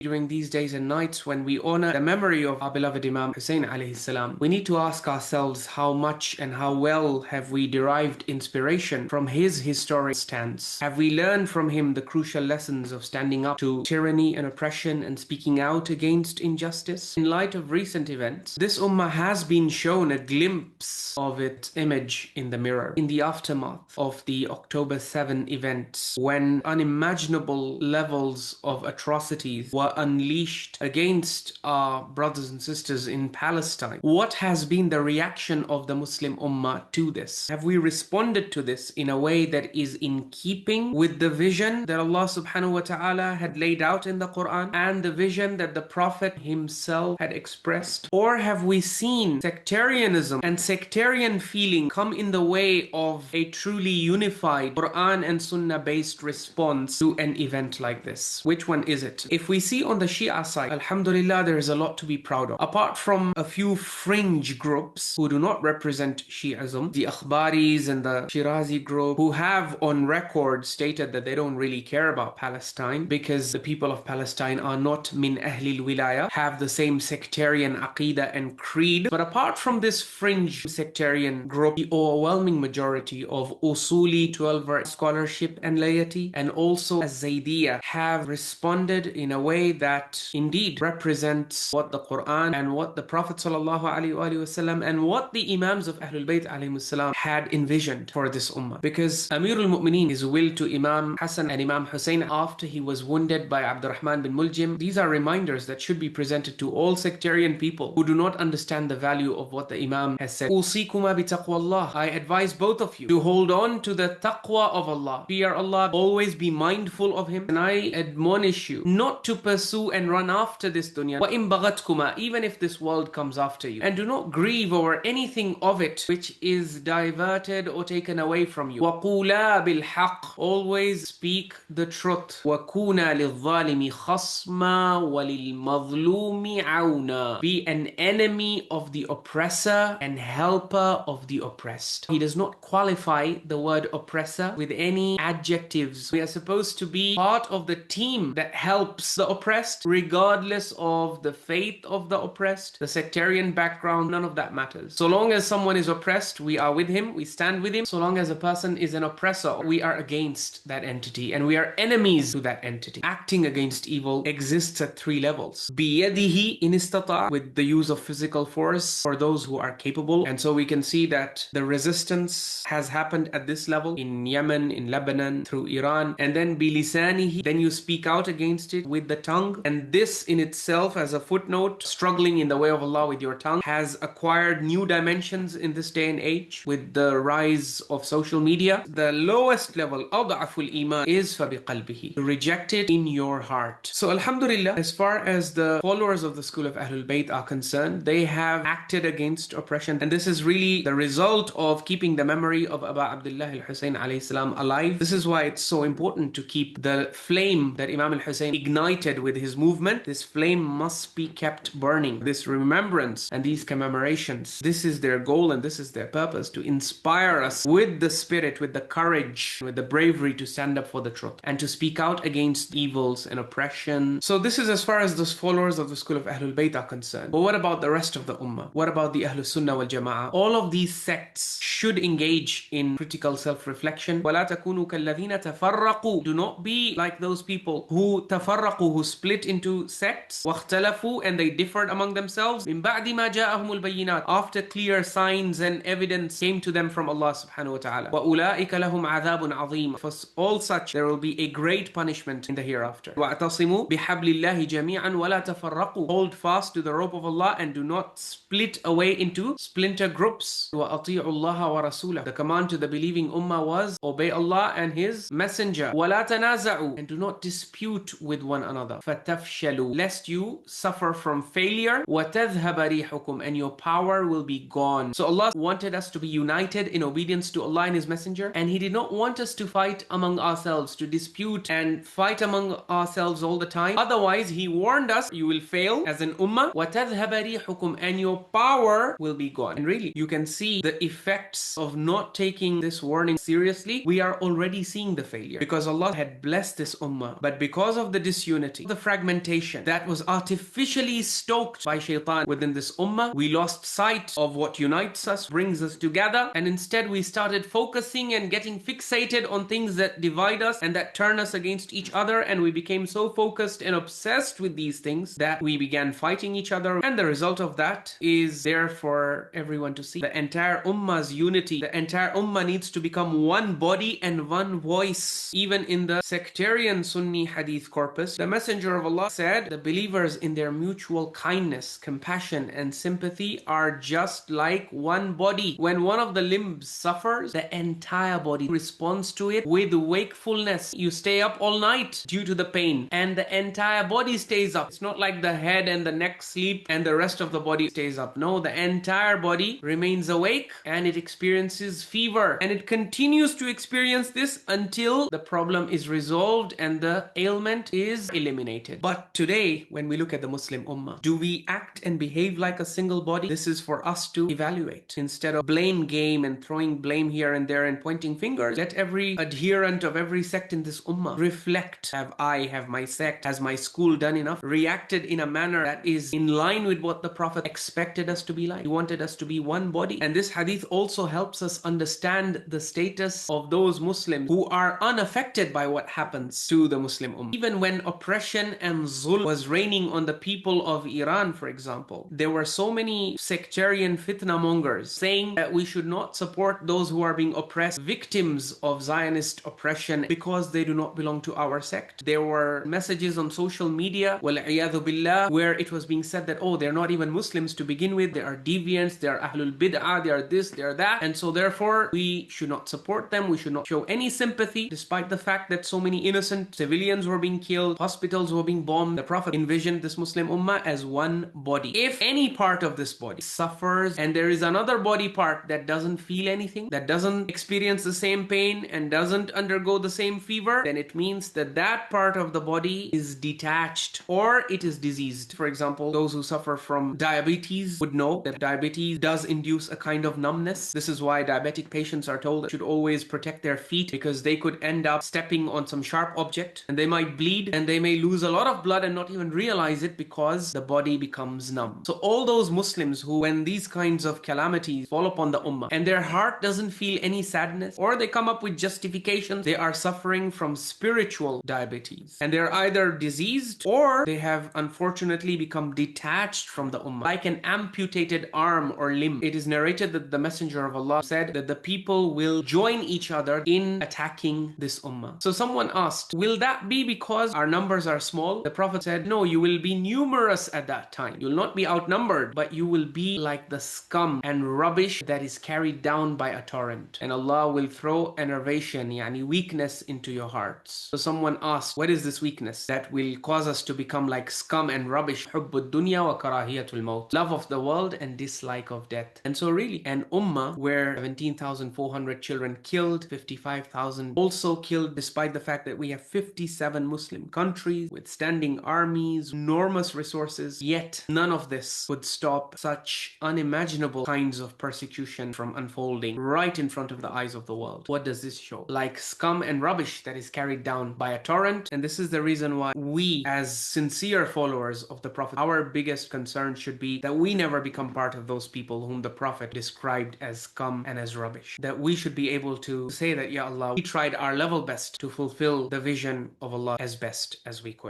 during these days and nights when we honor the memory of our beloved Imam Hussein alayhi salam, we need to ask ourselves how much and how well have we derived inspiration from his historic stance? Have we learned from him the crucial lessons of standing up to tyranny and oppression and speaking out against injustice? In light of recent events, this ummah has been shown a glimpse of its image in the mirror in the aftermath of the October 7 events, when unimaginable levels of atrocities were unleashed against our brothers and sisters in Palestine. What has been the reaction of the Muslim Ummah to this? Have we responded to this in a way that is in keeping with the vision that Allah subhanahu wa ta'ala had laid out in the Quran and the vision that the Prophet himself had expressed? Or have we seen sectarianism and sectarian feeling come in the way of a truly unified Quran and Sunnah based response to an event like this? Which one is it? If we see on the Shia side, alhamdulillah, there is a lot to be proud of. Apart from a few fringe groups who do not represent Shi'ism, the Akhbaris and the Shirazi group, who have on record stated that they don't really care about Palestine because the people of Palestine are not min ahlil wilaya, have the same sectarian aqidah and creed. But apart from this fringe sectarian group, the overwhelming majority of Usuli 12 scholarship and laity and also Zaydiyah have responded in a way that indeed represents what the Quran and what the Prophet ﷺ and what the Imams of Ahlul Bayt ﷺ had envisioned for this ummah. Because Amirul Mu'mineen, his will to Imam Hassan and Imam Hussein after he was wounded by Abdurrahman bin Muljim, these are reminders that should be presented to all sectarian people who do not understand the value of what the Imam has said. Usikuma bi taqwallah. I advise both of you to hold on to the taqwa of Allah. Fear Allah, always be mindful of Him. And I admonish you not to pursue and run after this dunya. Wa in baghatkuma, even if this world comes after you. And do not grieve over anything of it which is diverted or taken away from you. وَقُولَا بِالْحَقِّ. Always speak the truth. وَكُونَا لِلظَّالِمِ خَصْمًا وَلِلْمَظْلُومِ عَوْنًا. Be an enemy of the oppressor and helper of the oppressed. He does not qualify the word oppressor with any adjectives. We are supposed to be part of the team that helps the oppressed, regardless of the faith of the oppressed, the sectarian background, none of that matters. So long as someone is oppressed, we are with him, we stand with him. So long as a person is an oppressor, we are against that entity and we are enemies to that entity. Acting against evil exists at three levels. بِيَدِهِ إِنِ اسْتَطَاعَ, with the use of physical force for those who are capable. And so we can see that the resistance has happened at this level in Yemen, in Lebanon, through Iran. And then bilisanihi, then you speak out against it with the tongue. And this in itself, as a footnote, struggling in the way of Allah with your tongue, has acquired new dimensions in this day and age with the rise of social media. The lowest level, أضعف الإيمان, is فبقلبه. Reject it in your heart. So alhamdulillah, as far as the followers of the school of Ahlul Bayt are concerned, they have acted against oppression. And this is really the result of keeping the memory of Aba Abdullah al-Hussein alayhi salam alive. This is why it's so important to keep the flame that Imam al-Hussein ignited with his movement. This flame must be kept burning. This remembrance and these commemorations, this is their goal and this is their purpose, to inspire us with the spirit, with the courage, with the bravery to stand up for the truth and to speak out against evils and oppression. So this is as far as those followers of the school of Ahlul Bayt are concerned. But what about the rest of the ummah? What about the Ahlul Sunnah wal Jama'ah? All of these sects should engage in critical self-reflection. وَلَا تَكُونُوا كَالَّذِينَ تَفَرَّقُوا. Do not be like those people who تَفَرَّقُوا, who split into sects, وَاخْتَلَفُوا, and they differed among themselves, مِن بَعْدِ مَا جَاءَهُمُ الْبَيِّنَاتِ, after clear signs and evidence came to them from Allah subhanahu wa ta'ala. وَأُولَٰئِكَ لَهُمْ عَذَابٌ عَظِيمٌ. For all such, there will be a great punishment in the hereafter. وَاعْتَصِمُوا بِحَبْلِ اللَّهِ جَمِيعًا وَلَا تَفَرَّقُوا. Hold fast to the rope of Allah and do not split away into splinter groups. وَأَطِيعُوا اللَّهَ وَرَسُولَهُ. The command to the believing ummah was, obey Allah and His Messenger. وَلَا تَنَازَعُوا. And do not dispute with one another. فَتَفْشَلُوا. Lest you suffer from failure. وَتَذْهَبَ رِيحُكُمْ. And your power will be gone. So Allah wanted us to be united in obedience to Allah and His Messenger, and He did not want us to fight among ourselves, to dispute and fight among ourselves all the time. Otherwise, He warned us, you will fail as an ummah. وَتَذْهَبَ رِيحُكُمْ. And your power will be gone. And really, you can see the effects of not taking this warning seriously. We are already seeing the failure because Allah had blessed this ummah, but because of the disunity, the the fragmentation that was artificially stoked by shaitan within this ummah, we lost sight of what unites us, brings us together, and instead we started focusing and getting fixated on things that divide us and that turn us against each other, and we became so focused and obsessed with these things that we began fighting each other, and the result of that is there for everyone to see. The entire ummah's unity, the entire ummah needs to become one body and one voice. Even in the sectarian Sunni hadith corpus, the Messenger of Allah said the believers in their mutual kindness, compassion and sympathy are just like one body. When one of the limbs suffers, the entire body responds to it with wakefulness. You stay up all night due to the pain and the entire body stays up. It's not like the head and the neck sleep and the rest of the body stays up. No, the entire body remains awake and it experiences fever, and it continues to experience this until the problem is resolved and the ailment is eliminated. But today, when we look at the Muslim Ummah, do we act and behave like a single body? This is for us to evaluate. Instead of blame game and throwing blame here and there and pointing fingers, let every adherent of every sect in this Ummah reflect. Have my sect, has my school done enough? Reacted in a manner that is in line with what the Prophet expected us to be like? He wanted us to be one body. And this hadith also helps us understand the status of those Muslims who are unaffected by what happens to the Muslim Ummah. Even when oppression and zulm was reigning on the people of Iran, for example, there were so many sectarian fitna mongers saying that we should not support those who are being oppressed, victims of Zionist oppression, because they do not belong to our sect. There were messages on social media, وَالْعِيَاذُ بِاللَّهِ, where it was being said that, oh, they're not even Muslims to begin with, they are deviants, they are Ahlul Bid'ah, they are this, they are that, and so therefore we should not support them, we should not show any sympathy, despite the fact that so many innocent civilians were being killed, hospitals were being bombed. The Prophet envisioned this Muslim Ummah as one body. If any part of this body suffers and there is another body part that doesn't feel anything, that doesn't experience the same pain and doesn't undergo the same fever, then it means that that part of the body is detached or it is diseased. For example, those who suffer from diabetes would know that diabetes does induce a kind of numbness. This is why diabetic patients are told that they should always protect their feet, because they could end up stepping on some sharp object and they might bleed and they may lose a lot of blood and not even realize it because the body becomes numb. So all those Muslims who, when these kinds of calamities fall upon the Ummah and their heart doesn't feel any sadness, or they come up with justifications, they are suffering from spiritual diabetes and they're either diseased or they have unfortunately become detached from the Ummah, like an amputated arm or limb. It is narrated that the Messenger of Allah said that the people will join each other in attacking this Ummah. So someone asked, will that be because our numbers are small? The Prophet said, no, you will be numerous at that time. You will not be outnumbered, but you will be like the scum and rubbish that is carried down by a torrent. And Allah will throw enervation, yani weakness, into your hearts. So someone asked, what is this weakness that will cause us to become like scum and rubbish? Hubbud dunya wa karahiyatul maut. Love of the world and dislike of death. And so really, an ummah where 17,400 children killed, 55,000 also killed, despite the fact that we have 57 Muslim countries with standing armies, enormous resources, yet none of this would stop such unimaginable kinds of persecution from unfolding right in front of the eyes of the world. What does this show? Like scum and rubbish that is carried down by a torrent. And this is the reason why we, as sincere followers of the Prophet, our biggest concern should be that we never become part of those people whom the Prophet described as scum and as rubbish. That we should be able to say that, Ya Allah, we tried our level best to fulfill the vision of Allah as best as we could.